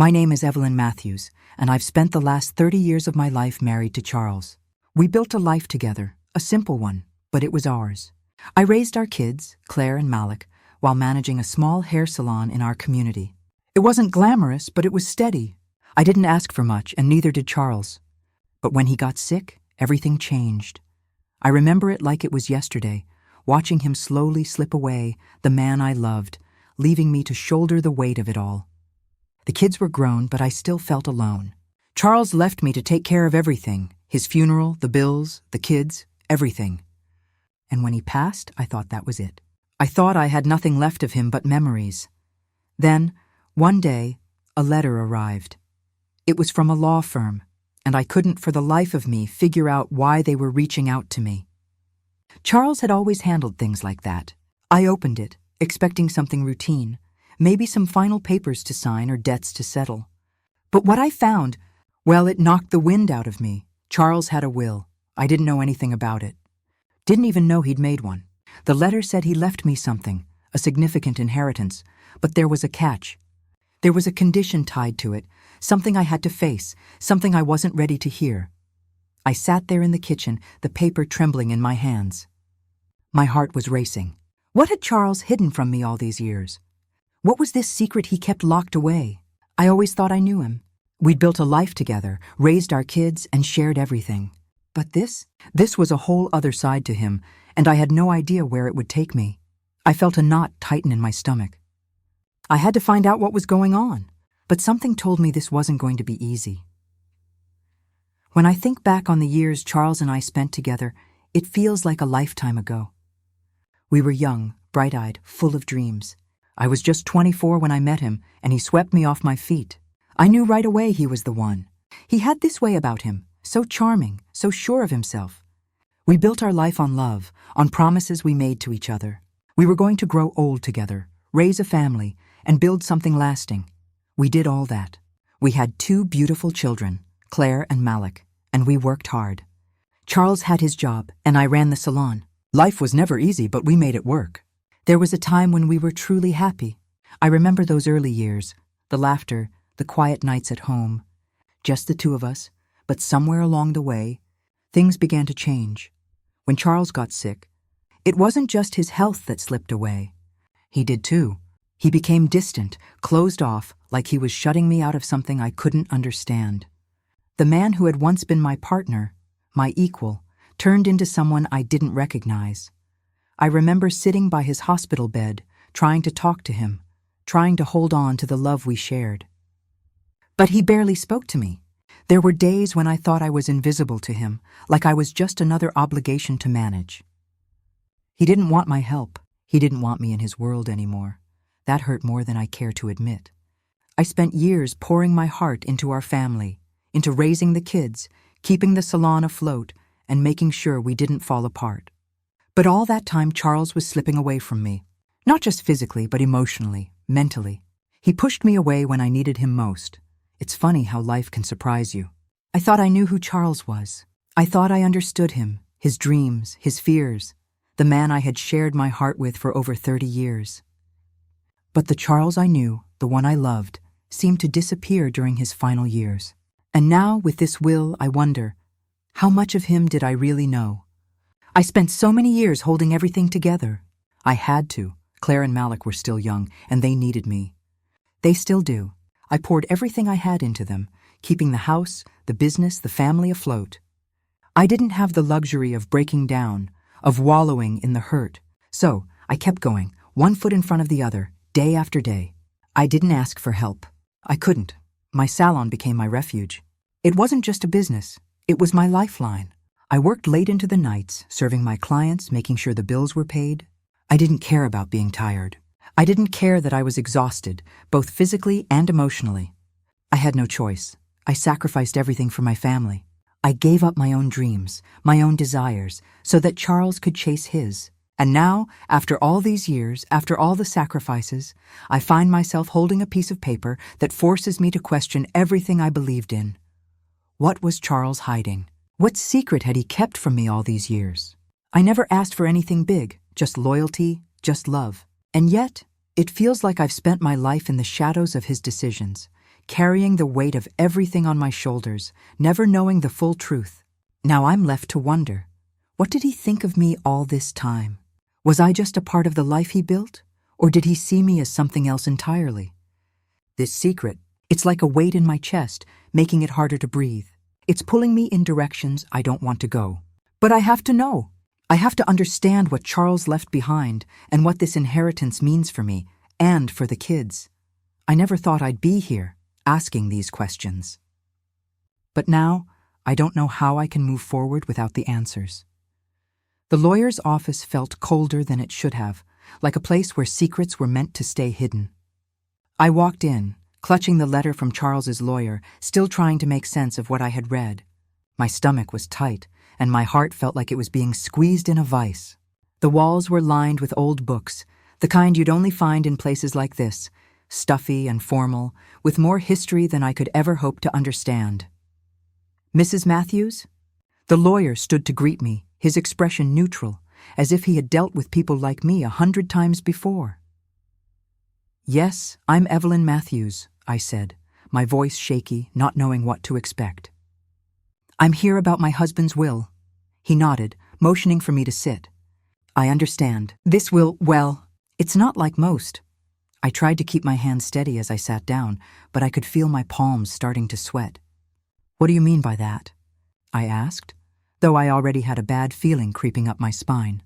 My name is Evelyn Matthews, and I've spent the last 30 years of my life married to Charles. We built a life together, a simple one, but it was ours. I raised our kids, Claire and Malik, while managing a small hair salon in our community. It wasn't glamorous, but it was steady. I didn't ask for much, and neither did Charles. But when he got sick, everything changed. I remember it like it was yesterday, watching him slowly slip away, the man I loved, leaving me to shoulder the weight of it all. The kids were grown, but I still felt alone. Charles left me to take care of everything, his funeral, the bills, the kids, everything. And when he passed, I thought that was it. I thought I had nothing left of him but memories. Then, one day, a letter arrived. It was from a law firm, and I couldn't for the life of me figure out why they were reaching out to me. Charles had always handled things like that. I opened it, expecting something routine, maybe some final papers to sign or debts to settle. But what I found, well, it knocked the wind out of me. Charles had a will. I didn't know anything about it. Didn't even know he'd made one. The letter said he left me something, a significant inheritance, but there was a catch. There was a condition tied to it, something I had to face, something I wasn't ready to hear. I sat there in the kitchen, the paper trembling in my hands. My heart was racing. What had Charles hidden from me all these years? What was this secret he kept locked away? I always thought I knew him. We'd built a life together, raised our kids, and shared everything. But this was a whole other side to him, and I had no idea where it would take me. I felt a knot tighten in my stomach. I had to find out what was going on, but something told me this wasn't going to be easy. When I think back on the years Charles and I spent together, it feels like a lifetime ago. We were young, bright-eyed, full of dreams. I was just 24 when I met him, and he swept me off my feet. I knew right away he was the one. He had this way about him, so charming, so sure of himself. We built our life on love, on promises we made to each other. We were going to grow old together, raise a family, and build something lasting. We did all that. We had 2 beautiful children, Claire and Malik, and we worked hard. Charles had his job, and I ran the salon. Life was never easy, but we made it work. There was a time when we were truly happy. I remember those early years, the laughter, the quiet nights at home. Just the 2 of us, but somewhere along the way, things began to change. When Charles got sick, it wasn't just his health that slipped away. He did too. He became distant, closed off, like he was shutting me out of something I couldn't understand. The man who had once been my partner, my equal, turned into someone I didn't recognize. I remember sitting by his hospital bed, trying to talk to him, trying to hold on to the love we shared. But he barely spoke to me. There were days when I thought I was invisible to him, like I was just another obligation to manage. He didn't want my help. He didn't want me in his world anymore. That hurt more than I care to admit. I spent years pouring my heart into our family, into raising the kids, keeping the salon afloat, and making sure we didn't fall apart. But all that time Charles was slipping away from me. Not just physically, but emotionally, mentally. He pushed me away when I needed him most. It's funny how life can surprise you. I thought I knew who Charles was. I thought I understood him, his dreams, his fears, the man I had shared my heart with for over 30 years. But the Charles I knew, the one I loved, seemed to disappear during his final years. And now, with this will, I wonder, how much of him did I really know? I spent so many years holding everything together. I had to. Claire and Malik were still young, and they needed me. They still do. I poured everything I had into them, keeping the house, the business, the family afloat. I didn't have the luxury of breaking down, of wallowing in the hurt. So I kept going, one foot in front of the other, day after day. I didn't ask for help. I couldn't. My salon became my refuge. It wasn't just a business. It was my lifeline. I worked late into the nights, serving my clients, making sure the bills were paid. I didn't care about being tired. I didn't care that I was exhausted, both physically and emotionally. I had no choice. I sacrificed everything for my family. I gave up my own dreams, my own desires, so that Charles could chase his. And now, after all these years, after all the sacrifices, I find myself holding a piece of paper that forces me to question everything I believed in. What was Charles hiding? What secret had he kept from me all these years? I never asked for anything big, just loyalty, just love. And yet, it feels like I've spent my life in the shadows of his decisions, carrying the weight of everything on my shoulders, never knowing the full truth. Now I'm left to wonder, what did he think of me all this time? Was I just a part of the life he built? Or did he see me as something else entirely? This secret, it's like a weight in my chest, making it harder to breathe. It's pulling me in directions I don't want to go. But I have to know. I have to understand what Charles left behind and what this inheritance means for me and for the kids. I never thought I'd be here, asking these questions. But now, I don't know how I can move forward without the answers. The lawyer's office felt colder than it should have, like a place where secrets were meant to stay hidden. I walked in, clutching the letter from Charles's lawyer, still trying to make sense of what I had read. My stomach was tight, and my heart felt like it was being squeezed in a vice. The walls were lined with old books, the kind you'd only find in places like this, stuffy and formal, with more history than I could ever hope to understand. Mrs. Matthews? The lawyer stood to greet me, his expression neutral, as if he had dealt with people like me 100 times before. Yes, I'm Evelyn Matthews, I said, my voice shaky, not knowing what to expect. I'm here about my husband's will. He nodded, motioning for me to sit. I understand. This will, well, it's not like most. I tried to keep my hands steady as I sat down, but I could feel my palms starting to sweat. What do you mean by that? I asked, though I already had a bad feeling creeping up my spine.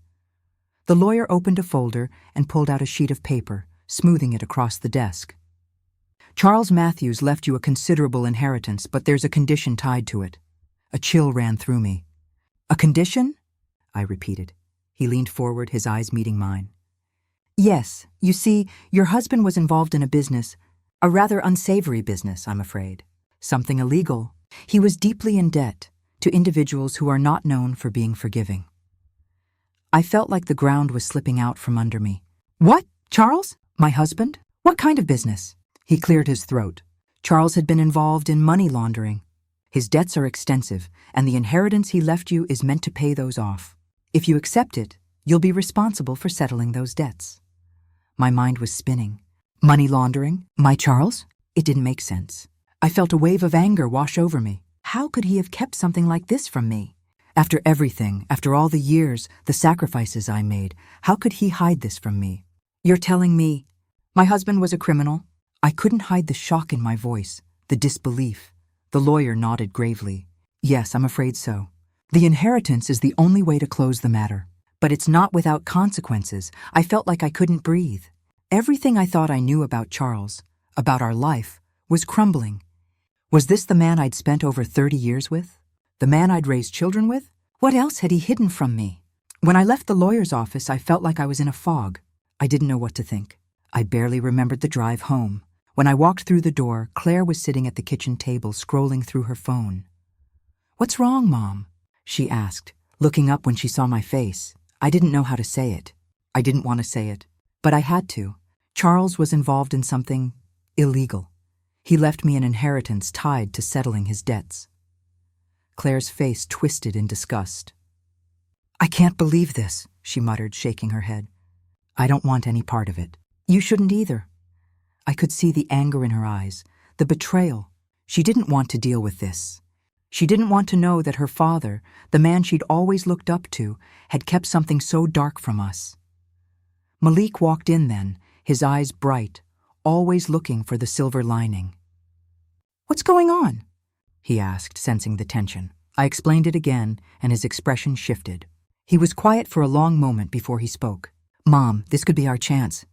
The lawyer opened a folder and pulled out a sheet of paper, smoothing it across the desk. Charles Matthews left you a considerable inheritance, but there's a condition tied to it. A chill ran through me. A condition? I repeated. He leaned forward, his eyes meeting mine. Yes, you see, your husband was involved in a business, a rather unsavory business, I'm afraid. Something illegal. He was deeply in debt to individuals who are not known for being forgiving. I felt like the ground was slipping out from under me. What? Charles? My husband? What kind of business? He cleared his throat. Charles had been involved in money laundering. His debts are extensive, and the inheritance he left you is meant to pay those off. If you accept it, you'll be responsible for settling those debts. My mind was spinning. Money laundering? My Charles? It didn't make sense. I felt a wave of anger wash over me. How could he have kept something like this from me? After everything, after all the years, the sacrifices I made, how could he hide this from me? You're telling me my husband was a criminal? I couldn't hide the shock in my voice, the disbelief. The lawyer nodded gravely. Yes, I'm afraid so. The inheritance is the only way to close the matter. But it's not without consequences. I felt like I couldn't breathe. Everything I thought I knew about Charles, about our life, was crumbling. Was this the man I'd spent over 30 years with? The man I'd raised children with? What else had he hidden from me? When I left the lawyer's office, I felt like I was in a fog. I didn't know what to think. I barely remembered the drive home. When I walked through the door, Claire was sitting at the kitchen table scrolling through her phone. "What's wrong, Mom?" she asked, looking up when she saw my face. I didn't know how to say it. I didn't want to say it, but I had to. Charles was involved in something illegal. He left me an inheritance tied to settling his debts. Claire's face twisted in disgust. "I can't believe this," she muttered, shaking her head. "I don't want any part of it. You shouldn't either." I could see the anger in her eyes, the betrayal. She didn't want to deal with this. She didn't want to know that her father, the man she'd always looked up to, had kept something so dark from us. Malik walked in then, his eyes bright, always looking for the silver lining. "What's going on?" he asked, sensing the tension. I explained it again, and his expression shifted. He was quiet for a long moment before he spoke. "Mom, this could be our chance.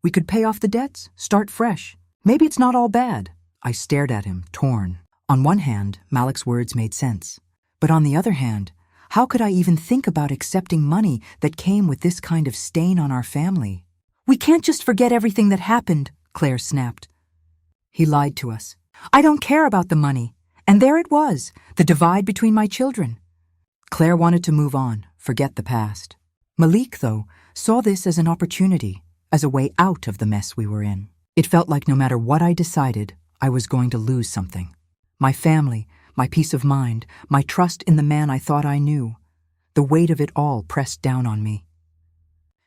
We could pay off the debts, start fresh. Maybe it's not all bad." I stared at him, torn. On one hand, Malik's words made sense. But on the other hand, how could I even think about accepting money that came with this kind of stain on our family? "We can't just forget everything that happened," Claire snapped. "He lied to us. I don't care about the money. And there it was, the divide between my children." Claire wanted to move on, forget the past. Malik, though, saw this as an opportunity, as a way out of the mess we were in. It felt like no matter what I decided, I was going to lose something. My family, my peace of mind, my trust in the man I thought I knew. The weight of it all pressed down on me.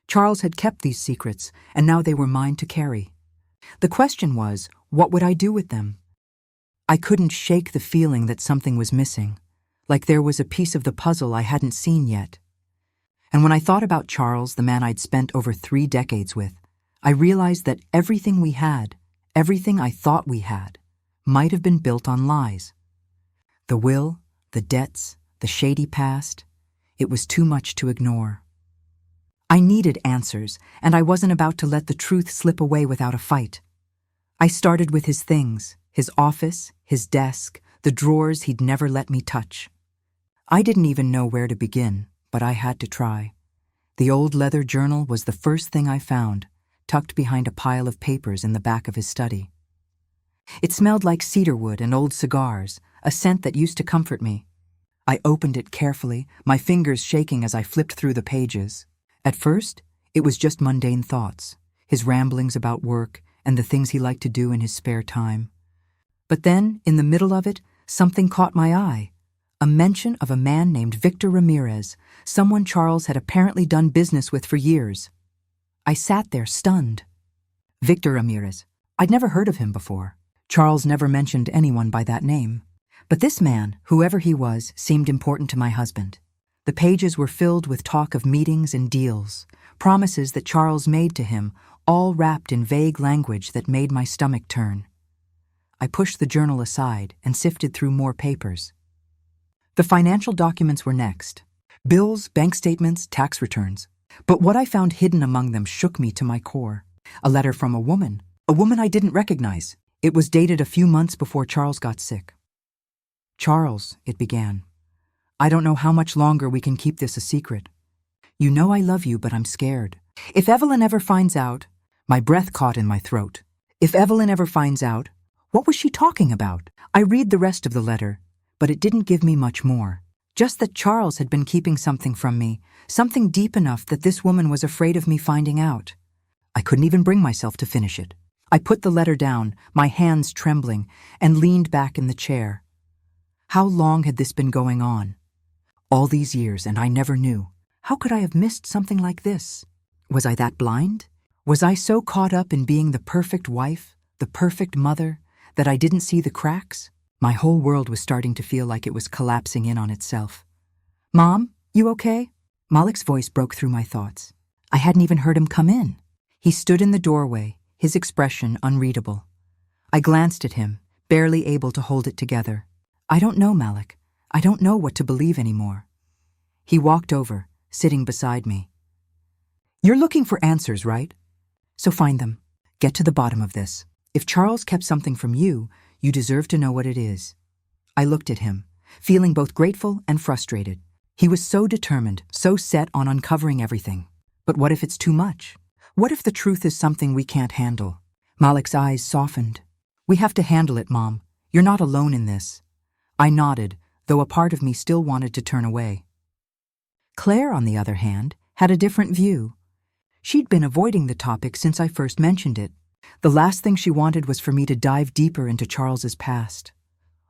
Charles had kept these secrets, and now they were mine to carry. The question was, what would I do with them? I couldn't shake the feeling that something was missing, like there was a piece of the puzzle I hadn't seen yet. And when I thought about Charles, the man I'd spent over 3 decades with, I realized that everything we had, everything I thought we had, might have been built on lies. The will, the debts, the shady past, it was too much to ignore. I needed answers, and I wasn't about to let the truth slip away without a fight. I started with his things, his office, his desk, the drawers he'd never let me touch. I didn't even know where to begin, but I had to try. The old leather journal was the first thing I found, tucked behind a pile of papers in the back of his study. It smelled like cedarwood and old cigars, a scent that used to comfort me. I opened it carefully, my fingers shaking as I flipped through the pages. At first, it was just mundane thoughts, his ramblings about work and the things he liked to do in his spare time. But then, in the middle of it, something caught my eye. A mention of a man named Victor Ramirez, someone Charles had apparently done business with for years. I sat there stunned. Victor Ramirez. I'd never heard of him before. Charles never mentioned anyone by that name. But this man, whoever he was, seemed important to my husband. The pages were filled with talk of meetings and deals, promises that Charles made to him, all wrapped in vague language that made my stomach turn. I pushed the journal aside and sifted through more papers. The financial documents were next. Bills, bank statements, tax returns. But what I found hidden among them shook me to my core. A letter from a woman I didn't recognize. It was dated a few months before Charles got sick. "Charles," it began, "I don't know how much longer we can keep this a secret. You know I love you, but I'm scared. If Evelyn ever finds out..." My breath caught in my throat. If Evelyn ever finds out, what was she talking about? I read the rest of the letter, but it didn't give me much more. Just that Charles had been keeping something from me, something deep enough that this woman was afraid of me finding out. I couldn't even bring myself to finish it. I put the letter down, my hands trembling, and leaned back in the chair. How long had this been going on? All these years, and I never knew. How could I have missed something like this? Was I that blind? Was I so caught up in being the perfect wife, the perfect mother, that I didn't see the cracks? My whole world was starting to feel like it was collapsing in on itself. "Mom, you okay?" Malik's voice broke through my thoughts. I hadn't even heard him come in. He stood in the doorway, his expression unreadable. I glanced at him, barely able to hold it together. "I don't know, Malik. I don't know what to believe anymore." He walked over, sitting beside me. "You're looking for answers, right? So find them. Get to the bottom of this. If Charles kept something from you, you deserve to know what it is." I looked at him, feeling both grateful and frustrated. He was so determined, so set on uncovering everything. But what if it's too much? What if the truth is something we can't handle? Malik's eyes softened. "We have to handle it, Mom. You're not alone in this." I nodded, though a part of me still wanted to turn away. Claire, on the other hand, had a different view. She'd been avoiding the topic since I first mentioned it. The last thing she wanted was for me to dive deeper into Charles's past.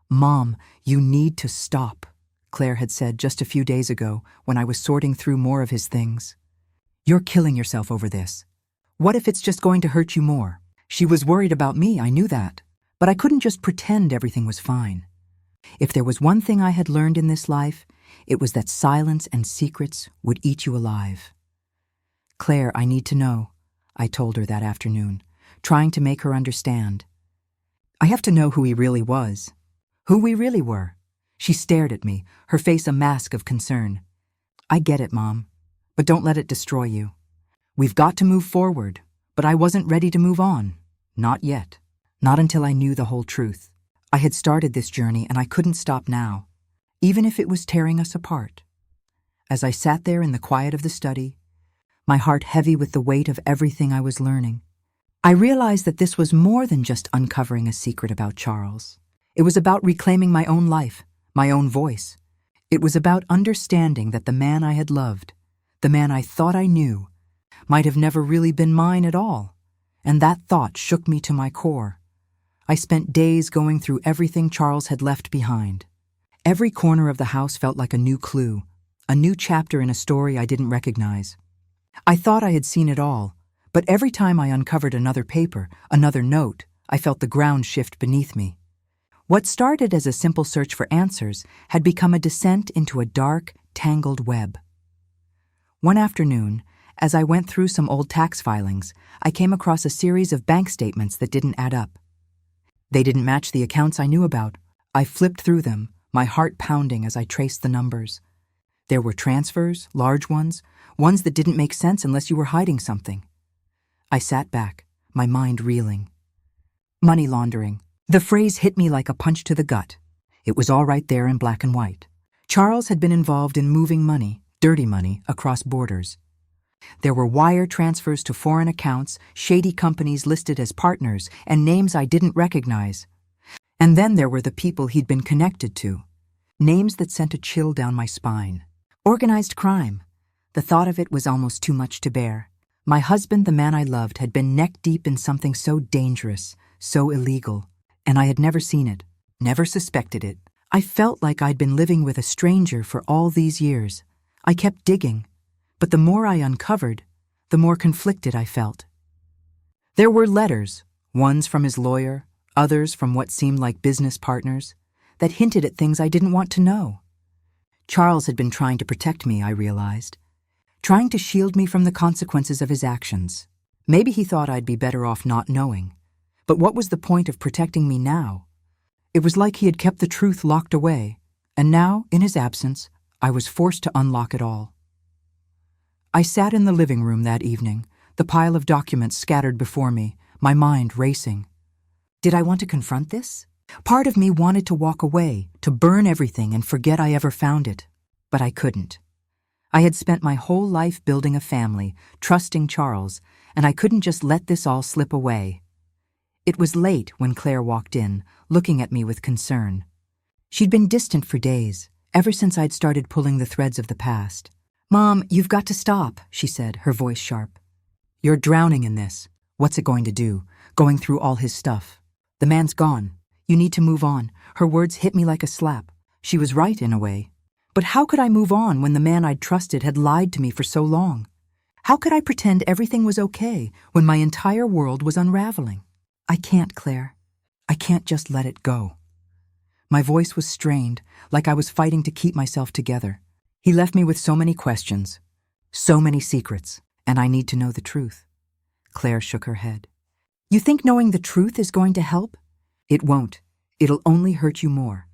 "Mom, you need to stop," Claire had said just a few days ago when I was sorting through more of his things. "You're killing yourself over this. What if it's just going to hurt you more?" She was worried about me, I knew that. But I couldn't just pretend everything was fine. If there was one thing I had learned in this life, it was that silence and secrets would eat you alive. "Claire, I need to know," I told her that afternoon, trying to make her understand. "I have to know who he really was. Who we really were." She stared at me, her face a mask of concern. "I get it, Mom, but don't let it destroy you. We've got to move forward, but I wasn't ready to move on. Not yet. Not until I knew the whole truth. I had started this journey and I couldn't stop now, even if it was tearing us apart." As I sat there in the quiet of the study, my heart heavy with the weight of everything I was learning, I realized that this was more than just uncovering a secret about Charles. It was about reclaiming my own life, my own voice. It was about understanding that the man I had loved, the man I thought I knew, might have never really been mine at all, and that thought shook me to my core. I spent days going through everything Charles had left behind. Every corner of the house felt like a new clue, a new chapter in a story I didn't recognize. I thought I had seen it all, but every time I uncovered another paper, another note, I felt the ground shift beneath me. What started as a simple search for answers had become a descent into a dark, tangled web. One afternoon, as I went through some old tax filings, I came across a series of bank statements that didn't add up. They didn't match the accounts I knew about. I flipped through them, my heart pounding as I traced the numbers. There were transfers, large ones that didn't make sense unless you were hiding something. I sat back, my mind reeling. Money laundering. The phrase hit me like a punch to the gut. It was all right there in black and white. Charles had been involved in moving money, dirty money, across borders. There were wire transfers to foreign accounts, shady companies listed as partners, and names I didn't recognize. And then there were the people he'd been connected to. Names that sent a chill down my spine. Organized crime. The thought of it was almost too much to bear. My husband, the man I loved, had been neck-deep in something so dangerous, so illegal, and I had never seen it, never suspected it. I felt like I'd been living with a stranger for all these years. I kept digging, but the more I uncovered, the more conflicted I felt. There were letters, ones from his lawyer, others from what seemed like business partners, that hinted at things I didn't want to know. Charles had been trying to protect me, I realized, trying to shield me from the consequences of his actions. Maybe he thought I'd be better off not knowing. But what was the point of protecting me now? It was like he had kept the truth locked away, and now, in his absence, I was forced to unlock it all. I sat in the living room that evening, the pile of documents scattered before me, my mind racing. Did I want to confront this? Part of me wanted to walk away, to burn everything and forget I ever found it. But I couldn't. I had spent my whole life building a family, trusting Charles, and I couldn't just let this all slip away. It was late when Claire walked in, looking at me with concern. She'd been distant for days, ever since I'd started pulling the threads of the past. "Mom, you've got to stop," she said, her voice sharp. "You're drowning in this. What's it going to do, going through all his stuff? The man's gone. You need to move on." Her words hit me like a slap. She was right in a way. But how could I move on when the man I'd trusted had lied to me for so long? How could I pretend everything was okay when my entire world was unraveling? "I can't, Claire. I can't just let it go." My voice was strained, like I was fighting to keep myself together. He left me with so many questions, so many secrets, and I need to know the truth. Claire shook her head. "You think knowing the truth is going to help? It won't. It'll only hurt you more."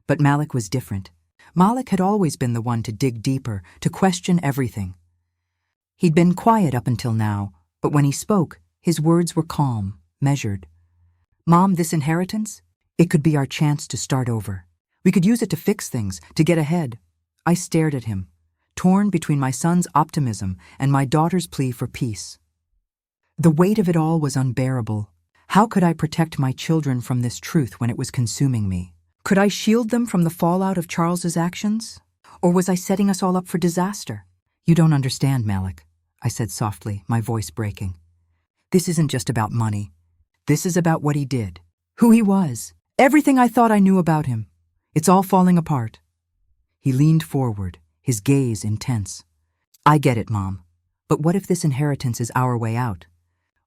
But Malik was different. Malik had always been the one to dig deeper, to question everything. He'd been quiet up until now, but when he spoke, his words were calm, measured. "Mom, this inheritance? It could be our chance to start over. We could use it to fix things, to get ahead." I stared at him, torn between my son's optimism and my daughter's plea for peace. The weight of it all was unbearable. How could I protect my children from this truth when it was consuming me? Could I shield them from the fallout of Charles's actions? Or was I setting us all up for disaster? "You don't understand, Malik," I said softly, my voice breaking. "This isn't just about money. This is about what he did, who he was, everything I thought I knew about him. It's all falling apart." He leaned forward, his gaze intense. "I get it, Mom. But what if this inheritance is our way out?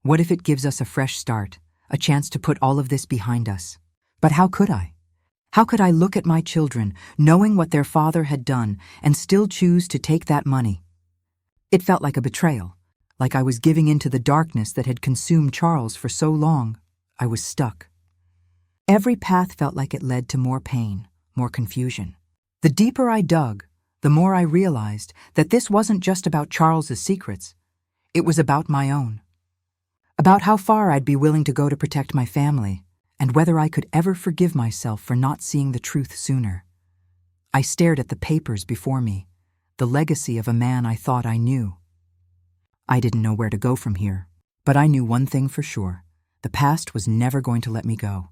What if it gives us a fresh start, a chance to put all of this behind us? But how could I? How could I look at my children, knowing what their father had done, and still choose to take that money? It felt like a betrayal, like I was giving in to the darkness that had consumed Charles for so long. I was stuck. Every path felt like it led to more pain, more confusion. The deeper I dug, the more I realized that this wasn't just about Charles's secrets. It was about my own. About how far I'd be willing to go to protect my family, and whether I could ever forgive myself for not seeing the truth sooner. I stared at the papers before me, the legacy of a man I thought I knew. I didn't know where to go from here, but I knew one thing for sure. The past was never going to let me go.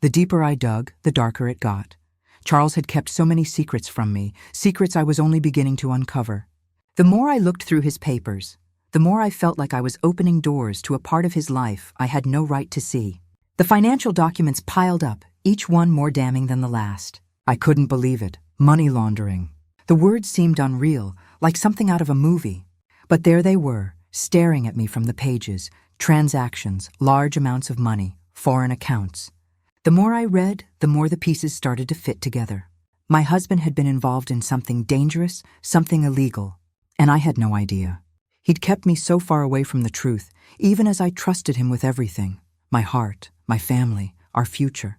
The deeper I dug, the darker it got. Charles had kept so many secrets from me, secrets I was only beginning to uncover. The more I looked through his papers, the more I felt like I was opening doors to a part of his life I had no right to see. The financial documents piled up, each one more damning than the last. I couldn't believe it. Money laundering. The words seemed unreal, like something out of a movie. But there they were, staring at me from the pages. Transactions, large amounts of money, foreign accounts. The more I read, the more the pieces started to fit together. My husband had been involved in something dangerous, something illegal, and I had no idea. He'd kept me so far away from the truth, even as I trusted him with everything, my heart, my family, our future.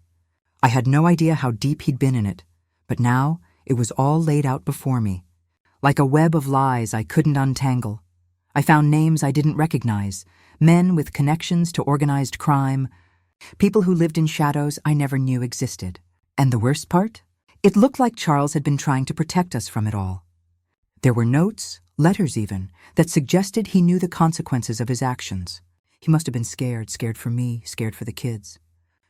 I had no idea how deep he'd been in it, but now it was all laid out before me. Like a web of lies I couldn't untangle. I found names I didn't recognize, men with connections to organized crime, people who lived in shadows I never knew existed. And the worst part? It looked like Charles had been trying to protect us from it all. There were notes, letters even, that suggested he knew the consequences of his actions. He must have been scared for me, scared for the kids.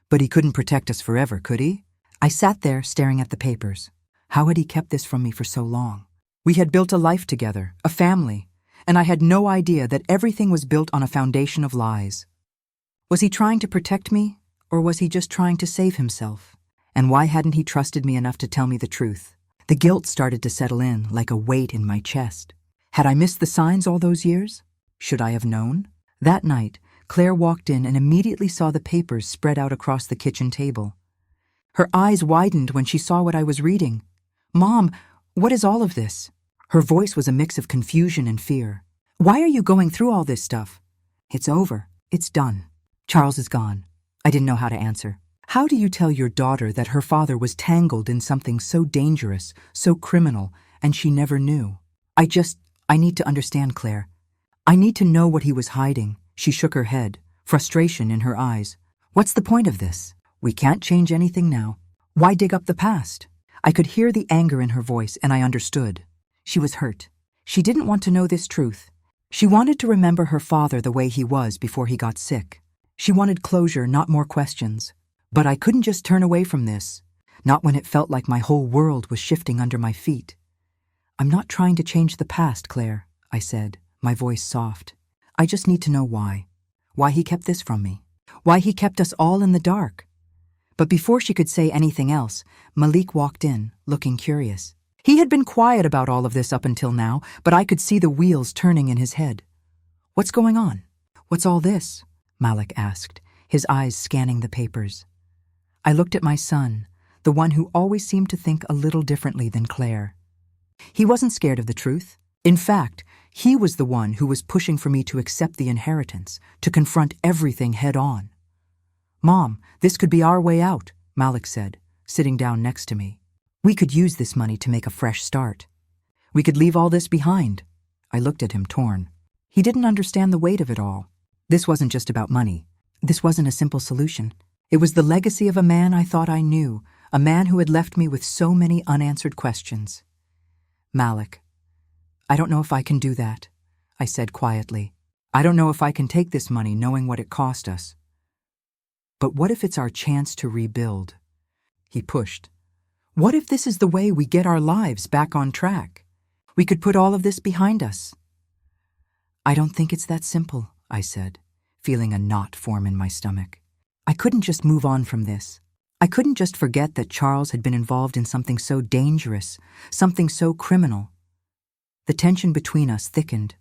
But he couldn't protect us forever, could he? I sat there staring at the papers. How had he kept this from me for so long? We had built a life together, a family, and I had no idea that everything was built on a foundation of lies. Was he trying to protect me, or was he just trying to save himself? And why hadn't he trusted me enough to tell me the truth? The guilt started to settle in like a weight in my chest. Had I missed the signs all those years? Should I have known? That night, Claire walked in and immediately saw the papers spread out across the kitchen table. Her eyes widened when she saw what I was reading. "Mom, what is all of this?" Her voice was a mix of confusion and fear. "Why are you going through all this stuff?" "It's over. It's done. Charles is gone." I didn't know how to answer. How do you tell your daughter that her father was tangled in something so dangerous, so criminal, and she never knew? I need to understand, Claire. I need to know what he was hiding. She shook her head, frustration in her eyes. What's the point of this? We can't change anything now. Why dig up the past? I could hear the anger in her voice, and I understood. She was hurt. She didn't want to know this truth. She wanted to remember her father the way he was before he got sick. She wanted closure, not more questions. But I couldn't just turn away from this, not when it felt like my whole world was shifting under my feet. "I'm not trying to change the past, Claire," I said, my voice soft. "I just need to know why. Why he kept this from me. Why he kept us all in the dark." But before she could say anything else, Malik walked in, looking curious. He had been quiet about all of this up until now, but I could see the wheels turning in his head. "What's going on? What's all this?" Malik asked, his eyes scanning the papers. I looked at my son, the one who always seemed to think a little differently than Claire. He wasn't scared of the truth. In fact, he was the one who was pushing for me to accept the inheritance, to confront everything head on. "Mom, this could be our way out," Malik said, sitting down next to me. "We could use this money to make a fresh start. We could leave all this behind." I looked at him, torn. He didn't understand the weight of it all. This wasn't just about money. This wasn't a simple solution. It was the legacy of a man I thought I knew, a man who had left me with so many unanswered questions. "Malik, I don't know if I can do that," I said quietly. "I don't know if I can take this money knowing what it cost us. But what if it's our chance to rebuild?" He pushed. "What if this is the way we get our lives back on track? We could put all of this behind us." "I don't think it's that simple," I said, feeling a knot form in my stomach. I couldn't just move on from this. I couldn't just forget that Charles had been involved in something so dangerous, something so criminal. The tension between us thickened.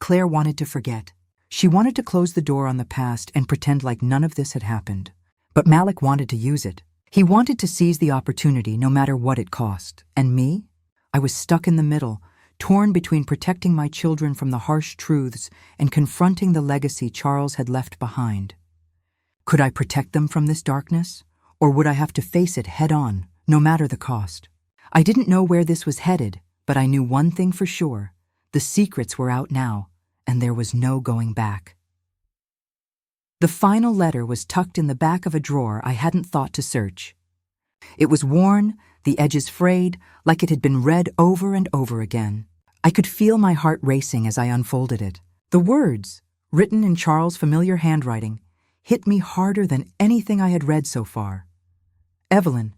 Claire wanted to forget. She wanted to close the door on the past and pretend like none of this had happened. But Malik wanted to use it. He wanted to seize the opportunity no matter what it cost. And me? I was stuck in the middle, torn between protecting my children from the harsh truths and confronting the legacy Charles had left behind. Could I protect them from this darkness? Or would I have to face it head on, no matter the cost? I didn't know where this was headed, but I knew one thing for sure. The secrets were out now, and there was no going back. The final letter was tucked in the back of a drawer I hadn't thought to search. It was worn, the edges frayed, like it had been read over and over again. I could feel my heart racing as I unfolded it. The words, written in Charles' familiar handwriting, hit me harder than anything I had read so far. "Evelyn,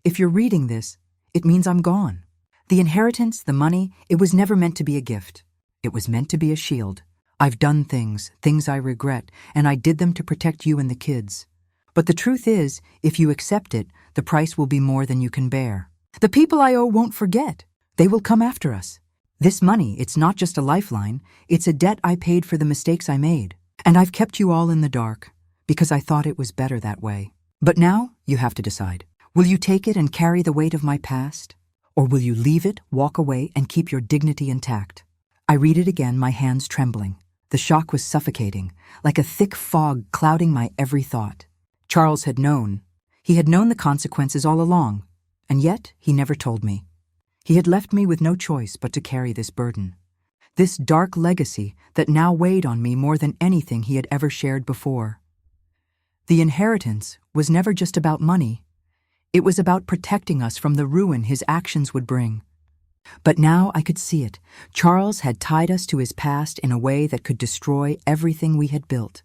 if you're reading this, it means I'm gone. The inheritance, the money, it was never meant to be a gift. It was meant to be a shield. I've done things I regret, and I did them to protect you and the kids. But the truth is, if you accept it, the price will be more than you can bear. The people I owe won't forget. They will come after us. This money, it's not just a lifeline, it's a debt I paid for the mistakes I made. And I've kept you all in the dark, because I thought it was better that way. But now you have to decide. Will you take it and carry the weight of my past? Or will you leave it, walk away, and keep your dignity intact? I read it again, my hands trembling. The shock was suffocating, like a thick fog clouding my every thought. Charles had known. He had known the consequences all along, and yet he never told me. He had left me with no choice but to carry this burden. This dark legacy that now weighed on me more than anything he had ever shared before. The inheritance was never just about money. It was about protecting us from the ruin his actions would bring. But now I could see it. Charles had tied us to his past in a way that could destroy everything we had built.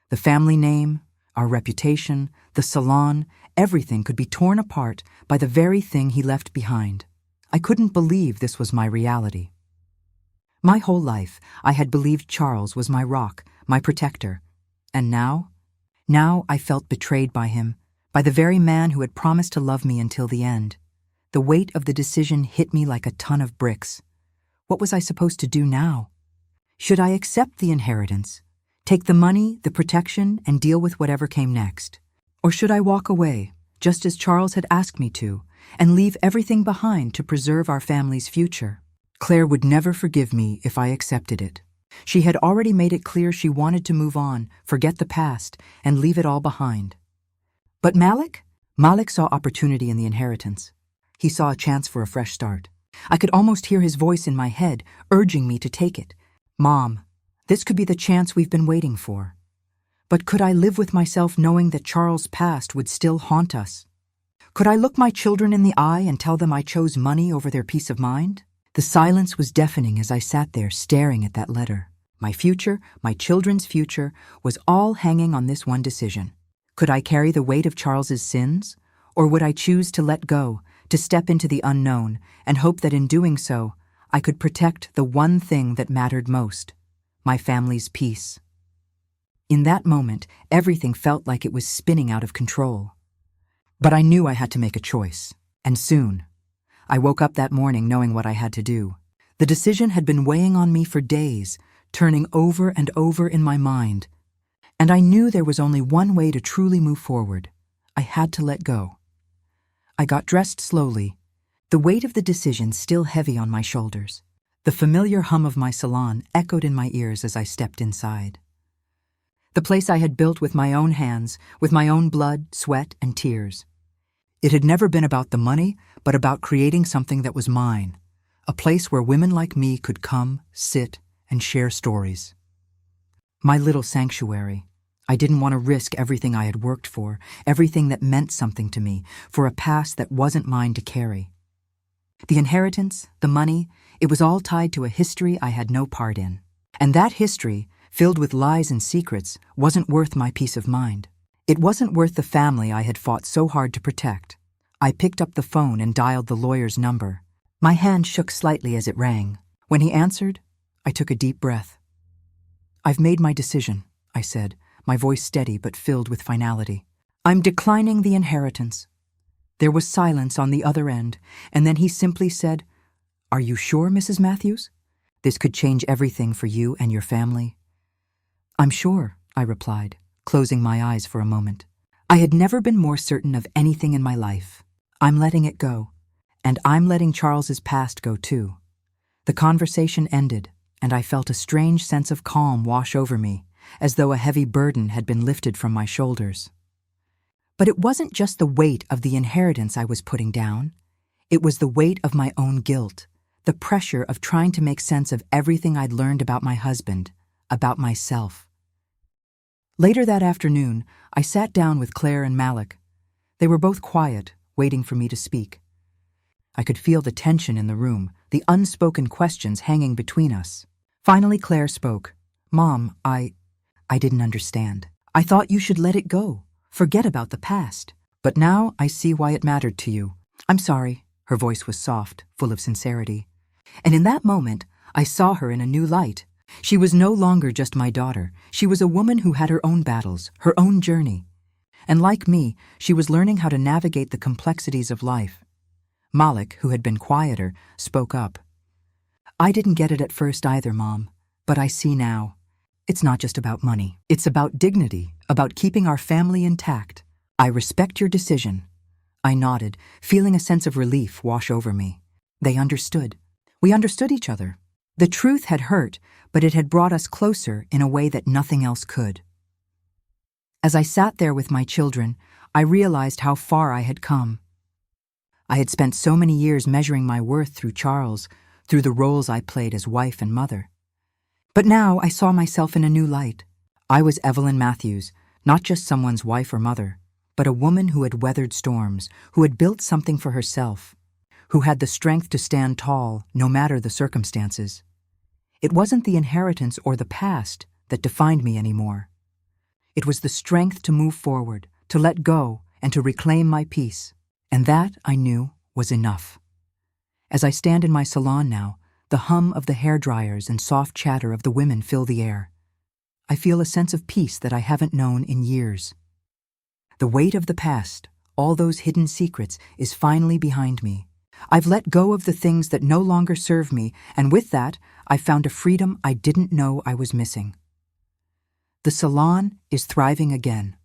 The family name, our reputation, the salon, everything could be torn apart by the very thing he left behind. I couldn't believe this was my reality. My whole life, I had believed Charles was my rock, my protector. And now I felt betrayed by him, by the very man who had promised to love me until the end. The weight of the decision hit me like a ton of bricks. What was I supposed to do now? Should I accept the inheritance, take the money, the protection, and deal with whatever came next? Or should I walk away, just as Charles had asked me to, and leave everything behind to preserve our family's future? Claire would never forgive me if I accepted it. She had already made it clear she wanted to move on, forget the past, and leave it all behind. But Malik saw opportunity in the inheritance. He saw a chance for a fresh start. I could almost hear his voice in my head, urging me to take it. Mom, this could be the chance we've been waiting for. But could I live with myself knowing that Charles' past would still haunt us? Could I look my children in the eye and tell them I chose money over their peace of mind? The silence was deafening as I sat there staring at that letter. My future, my children's future, was all hanging on this one decision. Could I carry the weight of Charles's sins? Or would I choose to let go, to step into the unknown, and hope that in doing so, I could protect the one thing that mattered most, my family's peace? In that moment, everything felt like it was spinning out of control. But I knew I had to make a choice, and soon. I woke up that morning knowing what I had to do. The decision had been weighing on me for days, turning over and over in my mind. And I knew there was only one way to truly move forward. I had to let go. I got dressed slowly, the weight of the decision still heavy on my shoulders. The familiar hum of my salon echoed in my ears as I stepped inside. The place I had built with my own hands, with my own blood, sweat, and tears. It had never been about the money, but about creating something that was mine, a place where women like me could come, sit, and share stories. My little sanctuary. I didn't want to risk everything I had worked for, everything that meant something to me, for a past that wasn't mine to carry. The inheritance, the money, it was all tied to a history I had no part in. And that history, filled with lies and secrets, wasn't worth my peace of mind. It wasn't worth the family I had fought so hard to protect. I picked up the phone and dialed the lawyer's number. My hand shook slightly as it rang. When he answered, I took a deep breath. "I've made my decision," I said, my voice steady but filled with finality. "I'm declining the inheritance." There was silence on the other end, and then he simply said, "Are you sure, Mrs. Matthews? This could change everything for you and your family." "I'm sure," I replied, closing my eyes for a moment. I had never been more certain of anything in my life. I'm letting it go, and I'm letting Charles's past go too. The conversation ended, and I felt a strange sense of calm wash over me, as though a heavy burden had been lifted from my shoulders. But it wasn't just the weight of the inheritance I was putting down. It was the weight of my own guilt, the pressure of trying to make sense of everything I'd learned about my husband, about myself. Later that afternoon, I sat down with Claire and Malik. They were both quiet, waiting for me to speak. I could feel the tension in the room, the unspoken questions hanging between us. Finally, Claire spoke. "Mom, I didn't understand. I thought you should let it go, forget about the past. But now I see why it mattered to you. I'm sorry." Her voice was soft, full of sincerity. And in that moment, I saw her in a new light. She was no longer just my daughter. She was a woman who had her own battles, her own journey. And like me, she was learning how to navigate the complexities of life. Malik, who had been quieter, spoke up. "I didn't get it at first either, Mom, but I see now. It's not just about money. It's about dignity, about keeping our family intact. I respect your decision. I nodded, feeling a sense of relief wash over me. They understood. We understood each other. The truth had hurt, but it had brought us closer in a way that nothing else could. As I sat there with my children, I realized how far I had come. I had spent so many years measuring my worth through Charles, through the roles I played as wife and mother. But now I saw myself in a new light. I was Evelyn Matthews, not just someone's wife or mother, but a woman who had weathered storms, who had built something for herself, who had the strength to stand tall no matter the circumstances. It wasn't the inheritance or the past that defined me anymore. It was the strength to move forward, to let go, and to reclaim my peace. And that, I knew, was enough. As I stand in my salon now, the hum of the hairdryers and soft chatter of the women fill the air. I feel a sense of peace that I haven't known in years. The weight of the past, all those hidden secrets, is finally behind me. I've let go of the things that no longer serve me, and with that, I've found a freedom I didn't know I was missing. The salon is thriving again.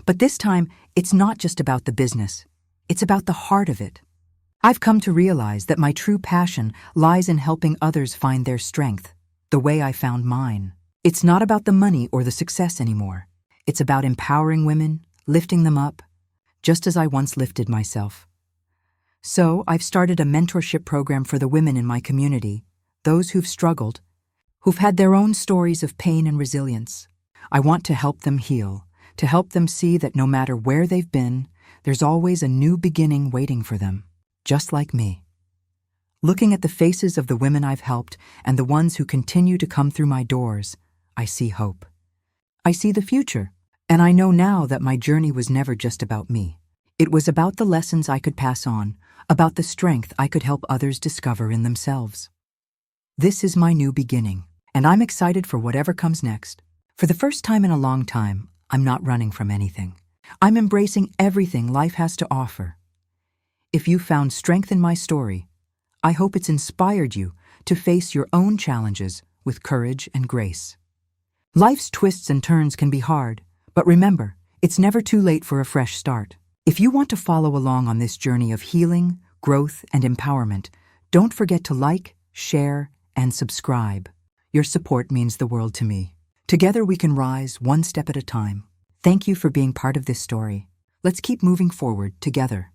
But this time, it's not just about the business. It's about the heart of it. I've come to realize that my true passion lies in helping others find their strength, the way I found mine. It's not about the money or the success anymore. It's about empowering women, lifting them up, just as I once lifted myself. So I've started a mentorship program for the women in my community, those who've struggled, who've had their own stories of pain and resilience. I want to help them heal, to help them see that no matter where they've been, there's always a new beginning waiting for them, just like me. Looking at the faces of the women I've helped and the ones who continue to come through my doors, I see hope. I see the future, and I know now that my journey was never just about me. It was about the lessons I could pass on, about the strength I could help others discover in themselves. This is my new beginning, and I'm excited for whatever comes next. For the first time in a long time, I'm not running from anything. I'm embracing everything life has to offer. If you found strength in my story, I hope it's inspired you to face your own challenges with courage and grace. Life's twists and turns can be hard, but remember, it's never too late for a fresh start. If you want to follow along on this journey of healing, growth, and empowerment, don't forget to like, share, and subscribe. Your support means the world to me. Together we can rise one step at a time. Thank you for being part of this story. Let's keep moving forward together.